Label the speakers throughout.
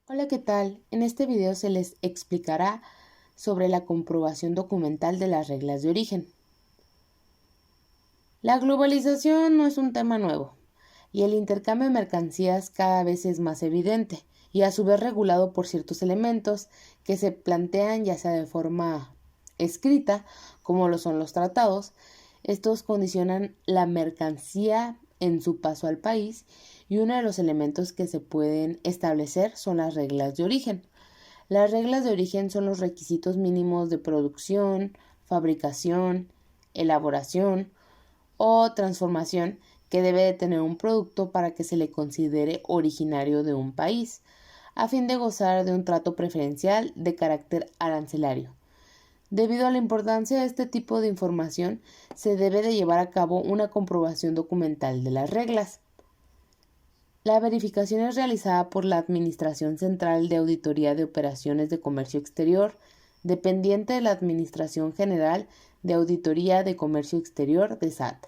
Speaker 1: Hola, ¿qué tal? En este video se les explicará sobre la comprobación documental de las reglas de origen. La globalización no es un tema nuevo, y el intercambio de mercancías cada vez es más evidente, y a su vez regulado por ciertos elementos que se plantean ya sea de forma escrita, como lo son los tratados. Estos condicionan la mercancía en su paso al país, y uno de los elementos que se pueden establecer son las reglas de origen. Las reglas de origen son los requisitos mínimos de producción, fabricación, elaboración o transformación que debe de tener un producto para que se le considere originario de un país, a fin de gozar de un trato preferencial de carácter arancelario. Debido a la importancia de este tipo de información, se debe de llevar a cabo una comprobación documental de las reglas. La verificación es realizada por la Administración Central de Auditoría de Operaciones de Comercio Exterior, dependiente de la Administración General de Auditoría de Comercio Exterior de SAT,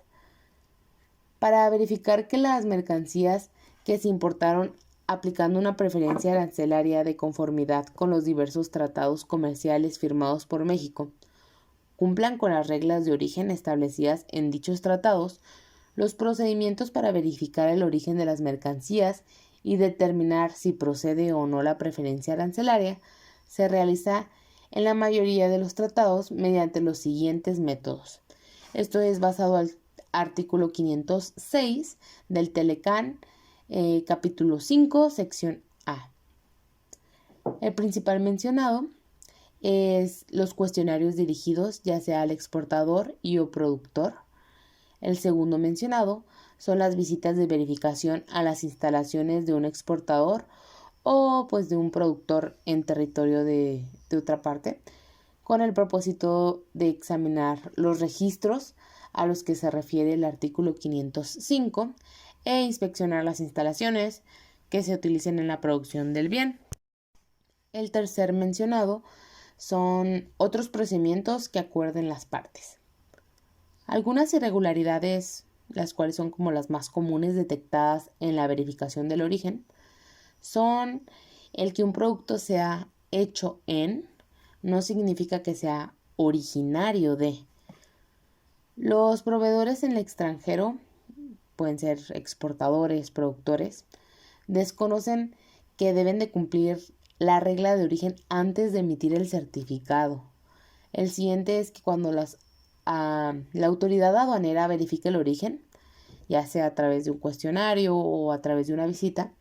Speaker 1: para verificar que las mercancías que se importaron aplicando una preferencia arancelaria de conformidad con los diversos tratados comerciales firmados por México cumplan con las reglas de origen establecidas en dichos tratados. Los procedimientos para verificar el origen de las mercancías y determinar si procede o no la preferencia arancelaria se realiza en la mayoría de los tratados mediante los siguientes métodos. Esto es basado al artículo 506 del Telecán, capítulo 5, sección A. El principal mencionado es los cuestionarios dirigidos ya sea al exportador y o productor. El segundo mencionado son las visitas de verificación a las instalaciones de un exportador o pues de un productor en territorio de otra parte, con el propósito de examinar los registros a los que se refiere el artículo 505 e inspeccionar las instalaciones que se utilicen en la producción del bien. El tercer mencionado son otros procedimientos que acuerden las partes. Algunas irregularidades, las cuales son como las más comunes detectadas en la verificación del origen, son el que un producto sea hecho en, no significa que sea originario de. Los proveedores en el extranjero, pueden ser exportadores, productores, desconocen que deben de cumplir la regla de origen antes de emitir el certificado. El siguiente es que cuando la autoridad aduanera verifique el origen, ya sea a través de un cuestionario o a través de una visita,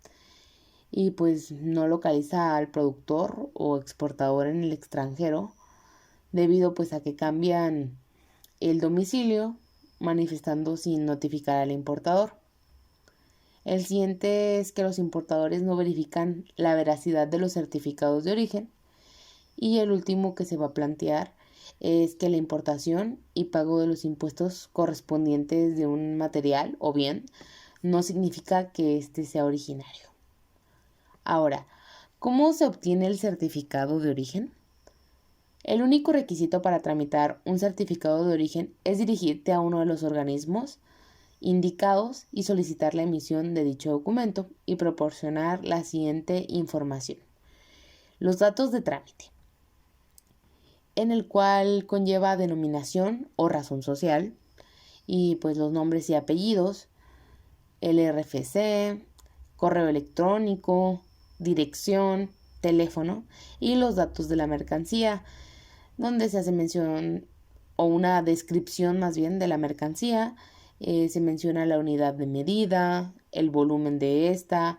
Speaker 1: y pues no localiza al productor o exportador en el extranjero, debido pues a que cambian el domicilio, manifestando sin notificar al importador. El siguiente es que los importadores no verifican la veracidad de los certificados de origen. Y el último que se va a plantear es que la importación y pago de los impuestos correspondientes de un material o bien no significa que éste sea originario. Ahora, ¿cómo se obtiene el certificado de origen? El único requisito para tramitar un certificado de origen es dirigirte a uno de los organismos indicados y solicitar la emisión de dicho documento y proporcionar la siguiente información. Los datos de trámite, en el cual conlleva denominación o razón social y pues los nombres y apellidos, el RFC, correo electrónico, dirección, teléfono y los datos de la mercancía, donde se hace mención o una descripción más bien de la mercancía. Se menciona la unidad de medida, el volumen de esta,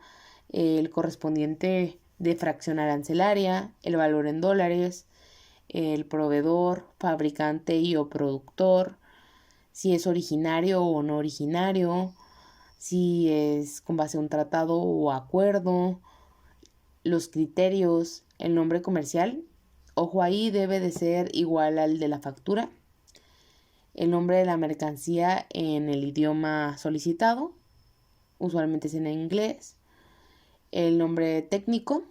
Speaker 1: el correspondiente de fracción arancelaria, el valor en dólares, el proveedor, fabricante y o productor, si es originario o no originario, si es con base a un tratado o acuerdo, los criterios, el nombre comercial, ojo ahí debe de ser igual al de la factura, el nombre de la mercancía en el idioma solicitado, usualmente es en inglés, el nombre técnico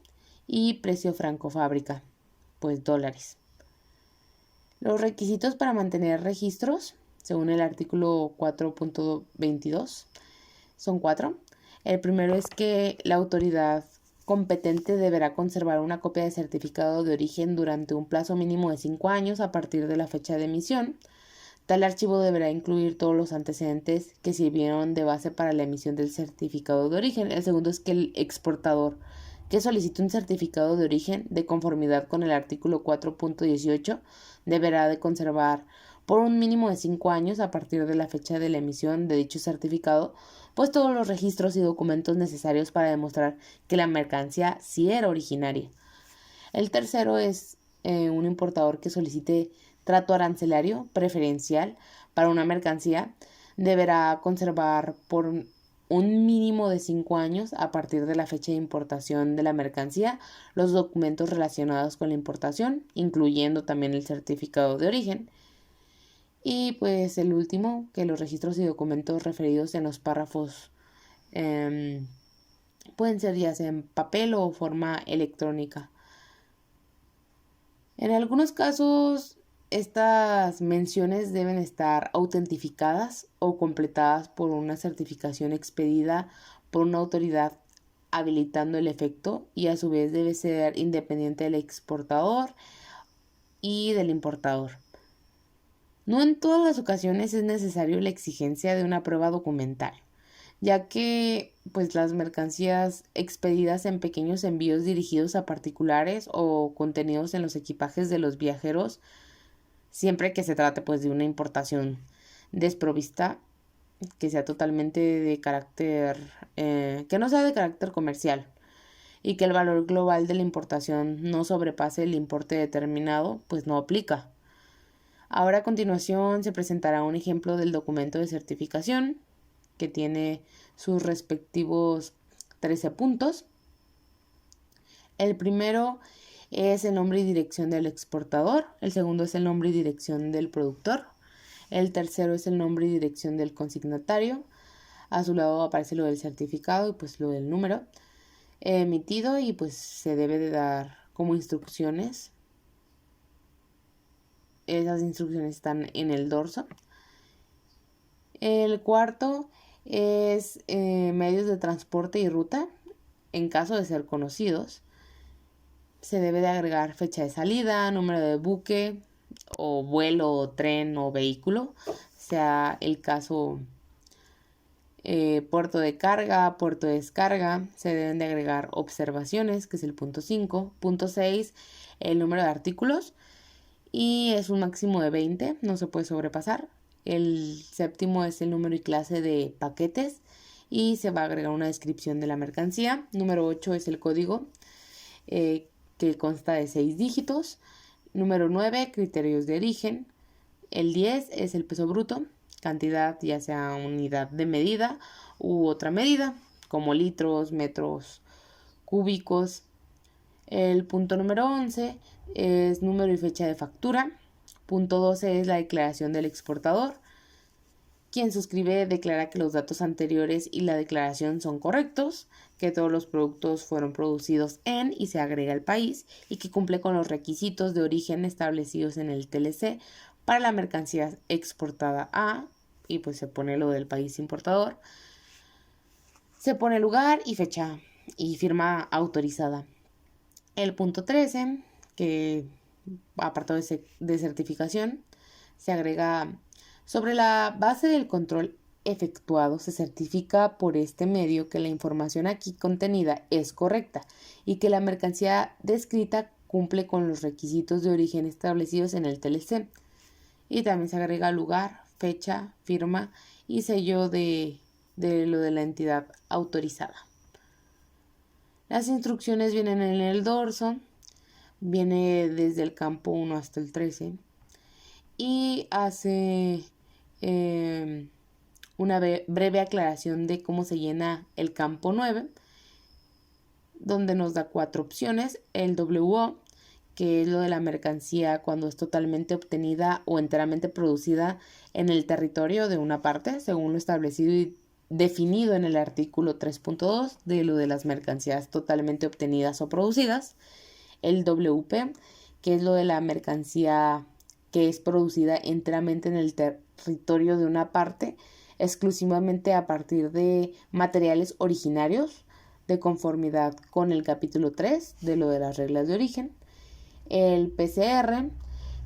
Speaker 1: y precio franco fábrica, pues dólares. Los requisitos para mantener registros, según el artículo 4.22, son 4. El primero es que la autoridad competente deberá conservar una copia de certificado de origen durante un plazo mínimo de 5 años a partir de la fecha de emisión. Tal archivo deberá incluir todos los antecedentes que sirvieron de base para la emisión del certificado de origen. El segundo es que el exportador que solicite un certificado de origen de conformidad con el artículo 4.18 deberá de conservar por un mínimo de 5 años a partir de la fecha de la emisión de dicho certificado, pues todos los registros y documentos necesarios para demostrar que la mercancía sí era originaria. El tercero es un importador que solicite trato arancelario preferencial para una mercancía deberá conservar por un mínimo de 5 años a partir de la fecha de importación de la mercancía los documentos relacionados con la importación, incluyendo también el certificado de origen. Y pues el último, que los registros y documentos referidos en los párrafos pueden ser ya sea en papel o forma electrónica. En algunos casos, estas menciones deben estar autentificadas o completadas por una certificación expedida por una autoridad habilitando el efecto y a su vez debe ser independiente del exportador y del importador. No en todas las ocasiones es necesario la exigencia de una prueba documental, ya que pues las mercancías expedidas en pequeños envíos dirigidos a particulares o contenidos en los equipajes de los viajeros, siempre que se trate pues de una importación desprovista, que sea totalmente de carácter, que no sea de carácter comercial y que el valor global de la importación no sobrepase el importe determinado, pues no aplica. Ahora a continuación se presentará un ejemplo del documento de certificación que tiene sus respectivos 13 puntos. El primero es el nombre y dirección del exportador, el segundo es el nombre y dirección del productor, el tercero es el nombre y dirección del consignatario, a su lado aparece lo del certificado y pues lo del número emitido y pues se debe de dar como instrucciones. Esas instrucciones están en el dorso. El cuarto es medios de transporte y ruta, en caso de ser conocidos. Se debe de agregar fecha de salida, número de buque o vuelo o tren o vehículo, sea el caso puerto de carga, puerto de descarga. Se deben de agregar observaciones, que es el punto 5. Punto 6, el número de artículos y es un máximo de 20, no se puede sobrepasar. El séptimo es el número y clase de paquetes y se va a agregar una descripción de la mercancía. Número 8 es el código que consta de 6 dígitos. Número 9, criterios de origen. El 10 es el peso bruto, cantidad ya sea unidad de medida u otra medida, como litros, metros cúbicos. El punto número 11 es número y fecha de factura. Punto 12 es la declaración del exportador. Quien suscribe declara que los datos anteriores y la declaración son correctos, que todos los productos fueron producidos en y se agrega el país y que cumple con los requisitos de origen establecidos en el TLC para la mercancía exportada a, y pues se pone lo del país importador. Se pone lugar y fecha y firma autorizada. El punto 13, que apartado de certificación, se agrega: sobre la base del control efectuado, se certifica por este medio que la información aquí contenida es correcta y que la mercancía descrita cumple con los requisitos de origen establecidos en el TLC. Y también se agrega lugar, fecha, firma y sello de lo de la entidad autorizada. Las instrucciones vienen en el dorso, viene desde el campo 1 hasta el 13 y hace una breve aclaración de cómo se llena el campo 9, donde nos da 4 opciones: el WO, que es lo de la mercancía cuando es totalmente obtenida o enteramente producida en el territorio de una parte, según lo establecido y definido en el artículo 3.2 de lo de las mercancías totalmente obtenidas o producidas. El WP, que es lo de la mercancía que es producida enteramente en el territorio de una parte, exclusivamente a partir de materiales originarios de conformidad con el capítulo 3 de lo de las reglas de origen. El PCR,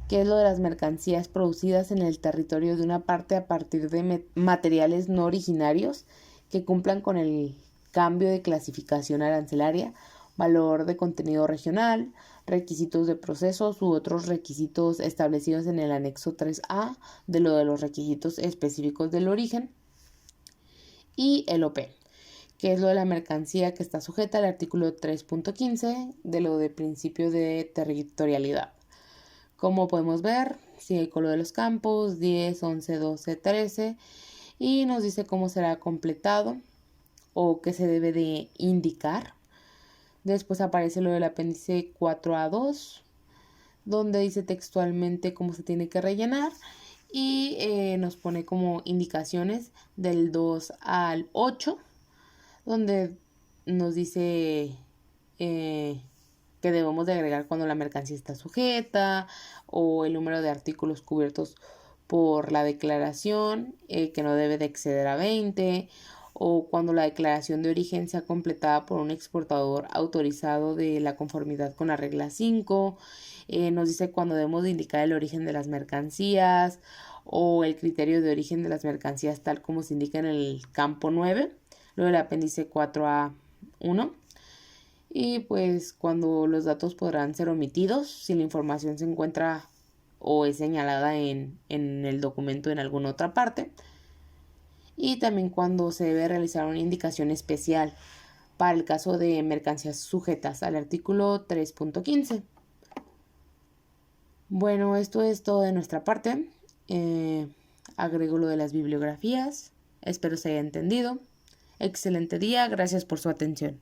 Speaker 1: que es lo de las mercancías producidas en el territorio de una parte a partir de materiales no originarios que cumplan con el cambio de clasificación arancelaria, valor de contenido regional, requisitos de procesos u otros requisitos establecidos en el anexo 3A de lo de los requisitos específicos del origen. Y el OP, que es lo de la mercancía que está sujeta al artículo 3.15 de lo de principio de territorialidad. Como podemos ver, sigue con lo de los campos 10, 11, 12, 13 y nos dice cómo será completado o qué se debe de indicar. Después aparece lo del apéndice 4A2, donde dice textualmente cómo se tiene que rellenar y nos pone como indicaciones del 2 al 8, donde nos dice que debemos de agregar cuando la mercancía está sujeta o el número de artículos cubiertos por la declaración, que no debe de exceder a 20, o cuando la declaración de origen sea completada por un exportador autorizado de la conformidad con la regla 5. Nos dice cuando debemos de indicar el origen de las mercancías o el criterio de origen de las mercancías tal como se indica en el campo 9, luego el apéndice 4A1. Y pues cuando los datos podrán ser omitidos si la información se encuentra o es señalada en el documento en alguna otra parte. Y también cuando se debe realizar una indicación especial para el caso de mercancías sujetas al artículo 3.15. Bueno, esto es todo de nuestra parte. Agrego lo de las bibliografías. Espero se haya entendido. Excelente día, gracias por su atención.